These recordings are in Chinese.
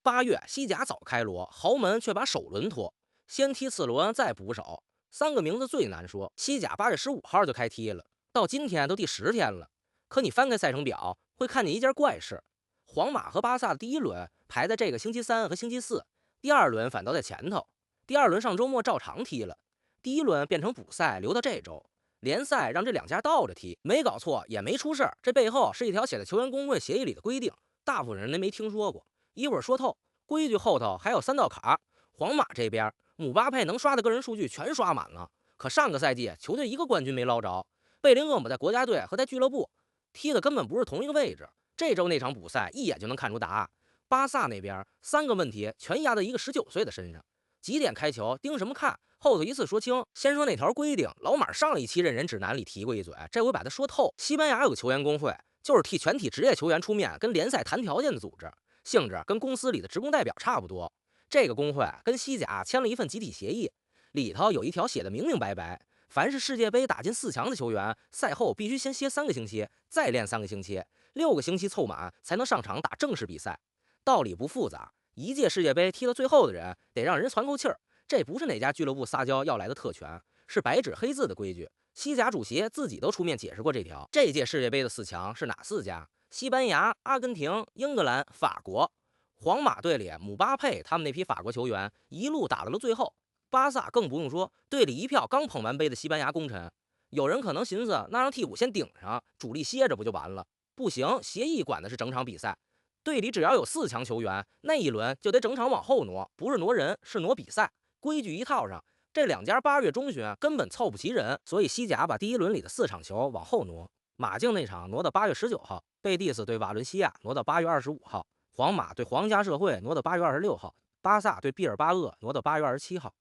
8月，西甲早開鑼，豪門卻把首輪拖，先踢次輪，再補手。3個名字最難說。西甲8月15號就開踢了，到今天都第10天了。可你翻開賽程表，會看見一件怪事：皇馬和巴薩的第一輪排在這個星期3和星期4，第二輪反倒在前頭。第二輪上周末照常踢了，第一輪變成補賽，留到這周。聯賽讓這兩家倒着踢，沒搞錯，也沒出事兒。這背後是一條寫在球員工會協議裡的規定，大部分人沒聽說過。一會兒說透。規矩後頭還有3道坎。皇馬這邊，姆巴佩能刷的個人數據全刷滿了，可上個賽季球隊一個冠軍沒撈着。貝林厄姆在國家隊和在俱樂部踢的根本不是同一個位置。這周那場補賽一眼就能看出答案。巴薩那邊3個問題全壓在一個19歲的身上。幾點開球？盯什麼看？後頭一次說清。先說那條規定，老馬上一期認人指南裡提過一嘴，這回把它說透。西班牙有個球員工會，就是替全體職業球員出面跟聯賽談條件的組織，性質跟公司裡的职工代表差不多。這個工会跟西甲簽了一份集體協議，裡頭有一條寫的明明白白，凡是世界杯打進4強的球員，賽後必須先歇3個星期，再練3個星期，6個星期湊滿才能上場打正式比賽。道理不複雜，一届世界杯踢到最後的人得讓人喘口气儿，這不是哪家俱樂部撒嬌要来的特权，是白纸黑字的規矩。西甲主席自己都出面解釋過这条。这届世界杯的4強是哪4家？西班牙、阿根廷、英格蘭、法國。皇馬隊裡姆巴佩他們那批法國球員一路打到了最後。巴薩更不用說，队裡一票剛捧完杯的西班牙功臣。有人可能尋思，那讓替補先頂上，主力歇着不就完了？不行，協議管的是整場比賽。隊裡只要有4強球員，那一輪就得整場往後挪，不是挪人，是挪比賽。規矩一套上，這2家8月中旬根本湊不齊人，所以西甲把第一輪裡的4場球往後挪。馬競那場挪到8月19號，貝蒂斯對瓦倫西亞挪到8月25號，皇馬對皇家社會挪到8月26號，巴薩對畢爾巴鄂挪到8月27號。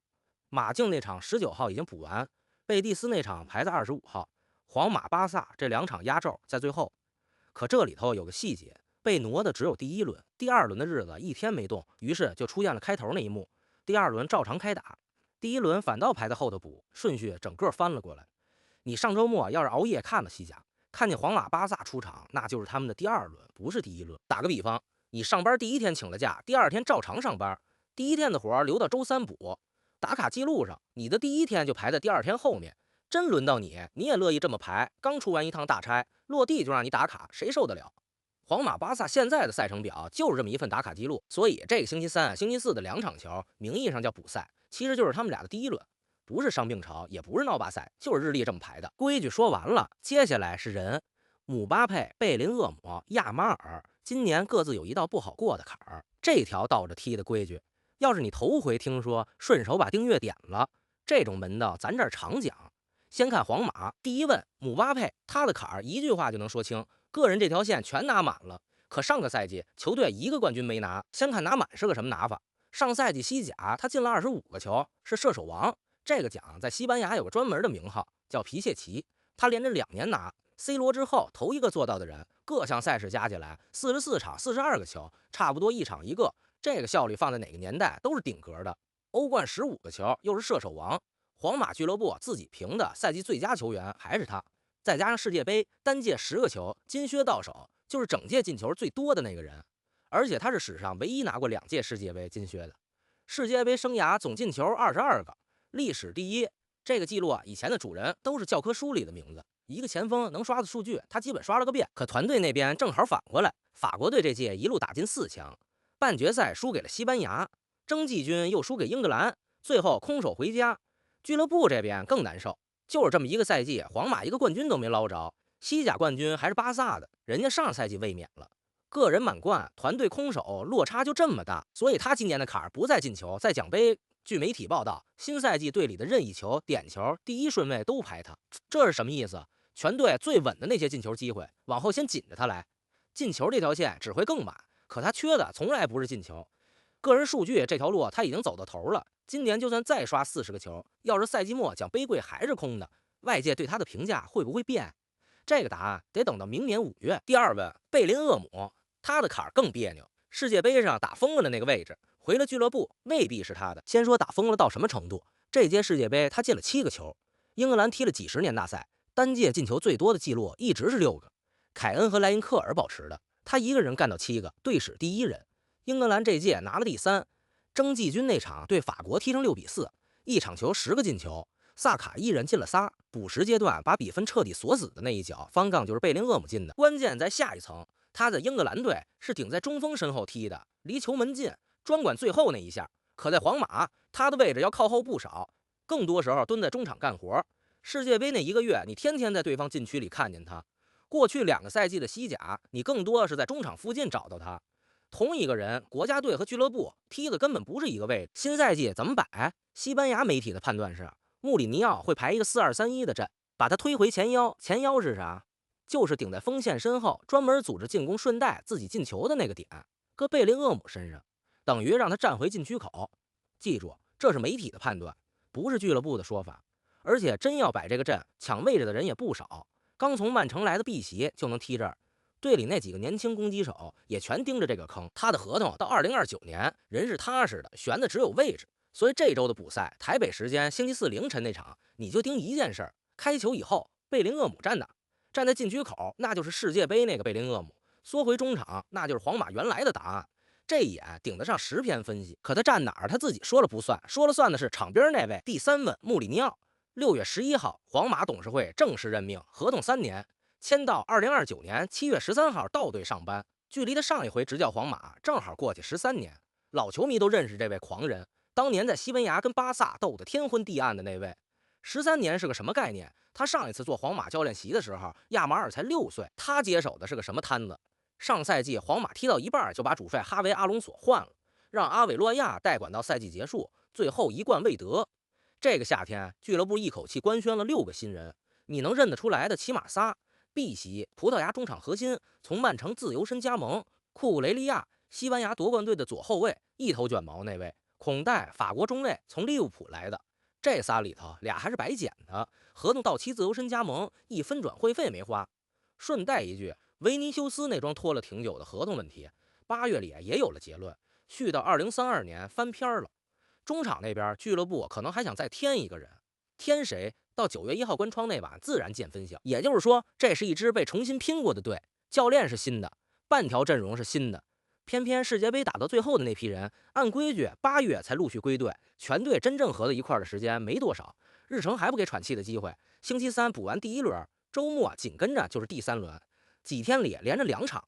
馬競那場19號已經補完，貝蒂斯那場排在25號，皇馬、巴薩這2場壓軸在最後。可這裡頭有個細節，被挪的只有第一輪，第二輪的日子一天沒動，於是就出現了開頭那一幕。第二輪照常開打，第一輪反倒排在後頭補，順序整個翻了過來。你上周末要是熬夜看了西甲，看見皇馬、巴薩出場，那就是他們的第二輪，不是第一輪。打個比方，你上班第一天請了假，第二天照常上班，第一天的活留到周3補。打卡記錄上，你的第一天就排在第二天後面。真輪到你，你也樂意這麼排？剛出完一趟大差，落地就讓你打卡，誰受得了？皇馬、巴薩現在的赛程表就是這麼一份打卡記錄，所以這個星期3、星期4的2場球，名義上叫補賽，其實就是他們倆的第一輪，不是傷病潮，也不是鬧巴賽，就是日曆這麼排的。規矩說完了，接下來是人。姆巴佩、貝林厄姆、亞馬爾今年各自有一道不好過的坎兒，這條倒着踢的規矩，要是你頭回聽說，順手把訂閱點了，這種門道咱這兒常講。先看皇馬，第一問姆巴佩，他的坎兒一句話就能說清，個人這條線全拿滿了。可上個賽季球隊一個冠軍沒拿，先看拿滿是個什麼拿法。上賽季西甲他進了25個球，是射手王，這個獎在西班牙有個專門的名號，叫皮切奇。他連着2年拿，C 羅之後頭一個做到的人。各項賽事加起來44場42個球，差不多1場1個，這個效率放在哪個年代都是頂格的。歐冠15個球，又是射手王。皇馬俱樂部自己評的賽季最佳球員還是他，再加上世界杯單届10個球，金靴到手，就是整届进球最多的那個人。而且他是史上唯一拿過2届世界杯金靴的。世界杯生涯總进球22個，歷史第一。這個記錄以前的主人都是教科書裡的名字。一個前鋒能刷的數據，他基本刷了個遍。可团隊那邊正好反過來，法國隊這屆一路打進4強，半決賽輸給了西班牙，爭季軍又輸給英格蘭，最後空手回家。俱樂部這邊更難受，就是這麼一個賽季，皇馬一個冠軍都沒撈着，西甲冠軍還是巴薩的，人家上賽季衛冕了。個人滿貫，团隊空手，落差就這麼大，所以他今年的坎兒不在进球，在獎杯。據媒體報道，新賽季隊裡的任意球、點球第1順位都排他，這是什麼意思？全隊最穩的那些進球機會，往後先緊着他來，進球這條線只會更滿。可他缺的從來不是進球，個人數據這條路他已經走到頭了。今年就算再刷40個球，要是賽季末獎杯櫃還是空的，外界對他的評價會不會變？這個答案得等到明年5月。第二問，貝林厄姆，他的坎兒更別扭。世界杯上打瘋了的那個位置，回了俱樂部未必是他的。先說打瘋了到什麼程度，這屆世界杯他进了7個球，英格蘭踢了幾十年大賽，單屆進球最多的記錄一直是6個，凱恩和萊因克爾保持的，他一個人幹到7個，队史第1人。英格蘭這屆拿了第3，争季軍那場對法國踢成6-4，一场球10个进球，萨卡一人进了仨，补时阶段把比分彻底锁死的那一脚，方杠就是贝林厄姆进的。关键在下一层，他在英格蘭队是顶在中锋身後踢的，離球門近，專管最後那一下。可在皇馬，他的位置要靠後不少，更多時候蹲在中場幹活。世界杯那1個月，你天天在對方禁區裡看見他。過去2個賽季的西甲，你更多是在中場附近找到他。同一個人，國家隊和俱樂部踢的根本不是一個位置。新賽季怎麼擺？西班牙媒體的判斷是，穆里尼奧會排一個4-2-3-1的陣，把他推回前腰。前腰是啥？就是頂在鋒線身後，專門組織進攻，順帶自己進球的那個點，擱貝林厄姆身上，等於讓他站回禁區口。記住，這是媒體的判斷，不是俱樂部的說法。而且真要擺這個陣，搶位置的人也不少。剛從曼城來的碧玺就能踢這兒，隊裡那幾個年輕攻擊手也全盯着這個坑。他的合同到2029年，人是踏實的，懸的只有位置。所以這周的補賽，台北時間星期4凌晨那場，你就盯一件事兒：開球以後，貝林厄姆站哪？站在禁區口，那就是世界杯那個貝林厄姆；縮回中場，那就是皇馬原來的答案。這一眼頂得上10篇分析。可他站哪兒，他自己說了不算，說了算的是場邊那位第3問穆里尼奧。6月11號，皇馬董事會正式任命，合同3年，簽到2029年7月13號到隊上班。距離他上一回執教皇馬正好過去13年。老球迷都認識這位狂人，當年在西班牙跟巴薩鬥得天昏地暗的那位。13年是個什麼概念？他上一次做皇馬教練席的時候，亞馬爾才6歲，他接手的是個什麼攤子？上賽季皇馬踢到一半就把主帥哈維·阿隆索換了，讓阿韋洛亞代管到賽季結束，最後一冠未得。這個夏天，俱樂部一口氣官宣了6個新人，你能認得出來的起碼仨：碧玺，葡萄牙中場核心，從曼城自由身加盟；庫雷利亞，西班牙奪冠隊的左後衛，一頭捲毛那位；孔戴，法國中衛，從利物浦來的。這仨裡頭，倆還是白撿的，合同到期自由身加盟，1分轉會費沒花。順帶一句，維尼修斯那樁拖了挺久的合同問題，8月裡也有了結論，續到2032年翻篇了。中場那邊俱樂部可能還想再添一個人，添誰？到9月1號關窗那晚自然見分曉。也就是說，這是一支被重新拼過的隊，教練是新的，半條陣容是新的。偏偏世界杯打到最後的那批人，按規矩8月才陸續歸隊，全隊真正合到一塊的時間沒多少，日程還不給喘氣的機會。星期3補完第1輪，週末緊跟着就是第3輪，幾天裡連着2場。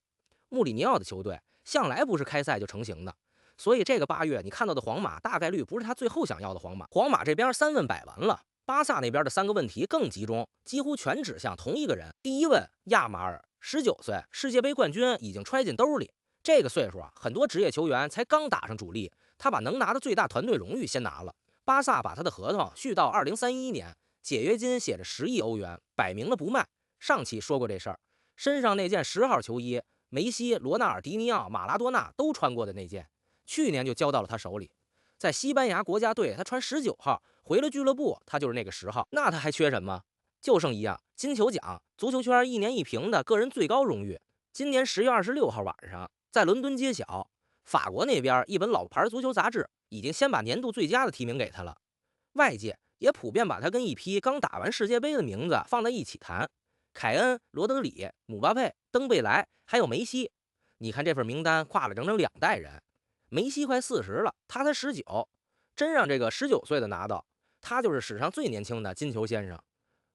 穆里尼奧的球隊向來不是開賽就成型的。所以這個8月你看到的皇馬大概率不是他最後想要的皇馬。皇馬這邊3問擺完了，巴薩那邊的3個問題更集中，幾乎全指向同一個人。第1問，亞馬爾19歲，世界杯冠軍已經揣進兜裡。這個歲數啊，很多職業球員才剛打上主力，他把能拿的最大團隊榮譽先拿了。巴薩把他的合同續到2031年，解約金寫着10億歐元，擺明了不賣。上期說過這事兒，身上那件10號球衣，梅西、羅納爾迪尼奧、馬拉多納都穿過的那件。去年就交到了他手裡，在西班牙國家隊他穿19號，回了俱樂部他就是那個10號，那他還缺什麼？就剩一樣，金球獎，足球圈1年1評的個人最高榮譽。今年10月26號晚上在倫敦揭曉，法國那邊一本老牌足球雜誌已經先把年度最佳的提名給他了，外界也普遍把他跟一批剛打完世界杯的名字放在一起談，凱恩、羅德里、姆巴佩、登貝萊還有梅西。你看這份名單跨了整整2代人。梅西快40了，他才19，真讓這個19歲的拿到，他就是史上最年輕的金球先生。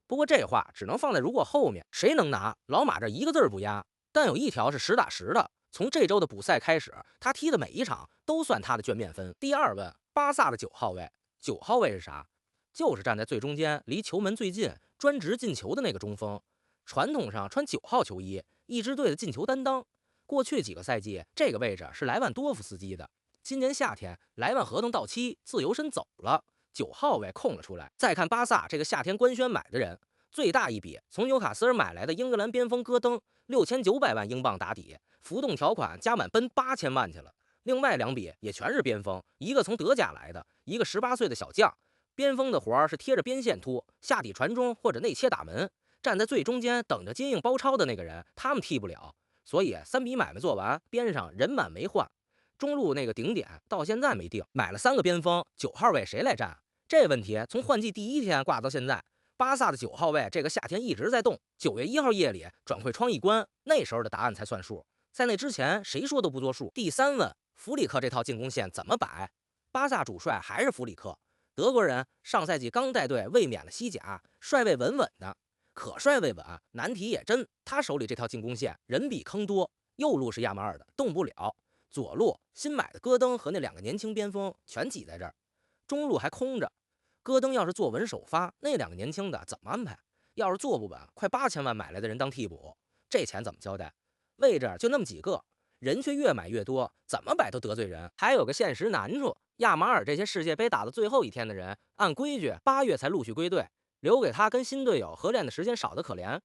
不過這話只能放在如果後面，誰能拿？老馬這一個字不壓。但有一條是實打實的，從這周的補賽開始，他踢的每一場都算他的卷面分。第2問，巴薩的9號位，9號位是啥？就是站在最中間，離球門最近，專職進球的那個中鋒。傳統上穿9號球衣，一支隊的進球擔當。過去幾個賽季，這個位置是萊萬多夫斯基的。今年夏天，萊萬合同到期，自由身走了，9號位空了出來。再看巴薩這個夏天官宣買的人，最大一筆從紐卡斯爾買來的英格蘭邊鋒戈登，6900萬英鎊打底，浮動條款加滿奔8000萬去了。另外2筆也全是邊鋒，一個從德甲來的，一個18歲的小將。邊鋒的活是貼着邊線突，下底傳中或者內切打門，站在最中間等着接應包抄的那個人，他們替不了。所以3筆買賣做完，邊上人滿沒換，中路那個頂點到現在沒定。買了3個邊鋒，9號位誰來站？這問題從換季第1天掛到現在，巴薩的9號位這個夏天一直在動。9月1號夜裡轉會窗一關，那時候的答案才算數，在那之前誰說都不作數。第3問，弗里克這套進攻線怎麼擺？巴薩主帥還是弗里克，德國人上赛季刚帶隊卫冕了西甲，帥位穩穩的，可帥位稳，难题也真。他手里这套进攻线人比坑多，右路是亚马尔的，动不了；左路新买的戈登和那2个年轻边锋全擠在这儿，中路還空着。戈登要是坐穩首發，那2個年輕的怎麼安排？要是坐不穩，快8000萬買來的人當替補，這錢怎麼交代？位置就那麼幾個，人卻越買越多，怎麼擺都得罪人。還有個現實難處，亞馬爾這些世界杯打到最後一天的人，按規矩8月才陸續歸隊，留給他跟新隊友合練的時間少得可憐。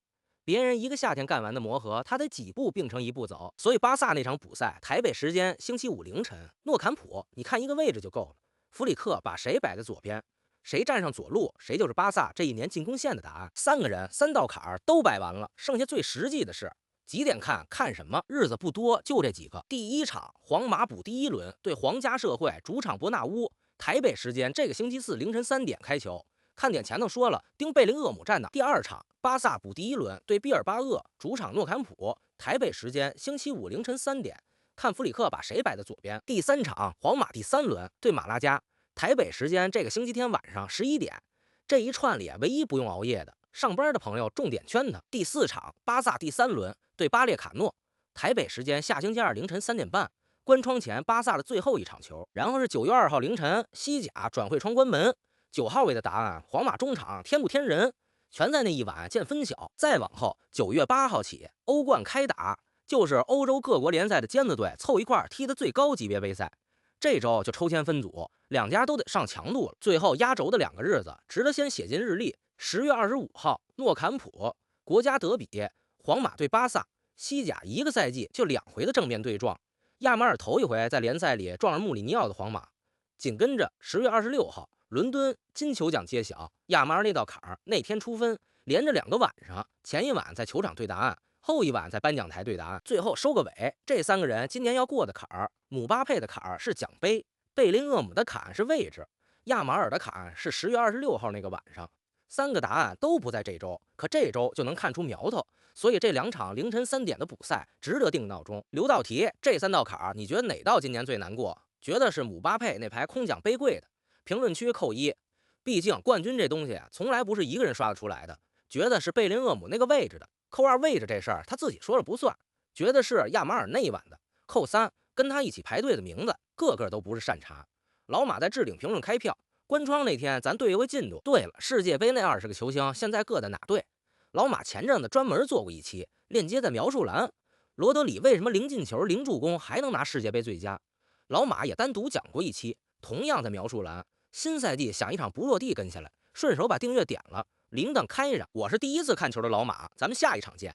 別人一個夏天幹完的磨合，他得幾步並成一步走。所以巴薩那場補賽，台北時間星期5凌晨，諾坎普，你看一個位置就夠了。弗里克把誰擺在左邊，誰站上左路，誰就是巴薩這一年進攻線的答案。3個人3道坎都擺完了，剩下最實際的是幾點看什麼？日子不多，就這幾個。第一場，皇馬補第1輪對皇家社會，主場伯納烏，台北時間這個星期4凌晨3點開球。看點前頭說了，盯貝林厄姆站的。第二場，巴薩補第1輪對畢爾巴鄂，主場諾坎普，台北時間星期5凌晨3點。看弗里克把誰擺在左邊。第3場，皇馬第3輪對馬拉加，台北時間這個星期天晚上11點。這一串裡唯一不用熬夜的，上班的朋友重點圈他。第4場，巴薩第3輪對巴列卡諾，台北時間下星期2凌晨3點半，關窗前巴薩的最後一場球。然後是9月2號凌晨，西甲轉會窗關門，9號位的答案，皇馬中場天不天人，全在那一晚見分曉。再往後9月8號起，歐冠開打，就是歐洲各國聯賽的尖子隊湊一塊踢的最高級別杯賽。這周就抽籤分組，2家都得上強度了。最後壓軸的2個日子，值得先寫進日曆。10月25號，諾坎普國家德比，皇馬對巴薩。西甲一個賽季就2回的正面對撞，亞馬爾頭一回在聯賽裡撞上穆里尼奧的皇馬。緊跟着10月26號，倫敦金球獎揭曉，亞馬爾那道坎兒那天出分，連着2個晚上，前一晚在球場對答案，後一晚在頒獎台對答案，最後收個尾。這3個人今年要過的坎兒，姆巴佩的坎兒是獎杯，貝林厄姆的坎是位置，亞馬爾的坎是10月26號那個晚上。3個答案都不在這周，可這周就能看出苗頭。所以這2場凌晨3點的補賽值得定鬧鐘。留道題，這3道坎兒你覺得哪道今年最難過？覺得是姆巴佩那排空獎杯貴的，評論區扣1。畢竟冠軍這東西從來不是一個人刷得出來的。覺得是貝林厄姆那個位置的，扣2。位置這事兒他自己說了不算。覺得是亞馬爾那一晚的，扣3。跟他一起排隊的名字個個都不是善茬。老馬在置頂評論開票，關窗那天咱對一回進度。對了，世界杯那20個球星現在各在哪隊？老馬前陣子專門做過一期，鏈接在描述欄。羅德里為什麼0進球0助攻還能拿世界杯最佳？老馬也單獨講過一期，同樣在描述欄。新賽季想一場不落地跟下來，順手把訂閱點了，鈴鐺開上。我是第一次看球的老馬，咱們下一場見。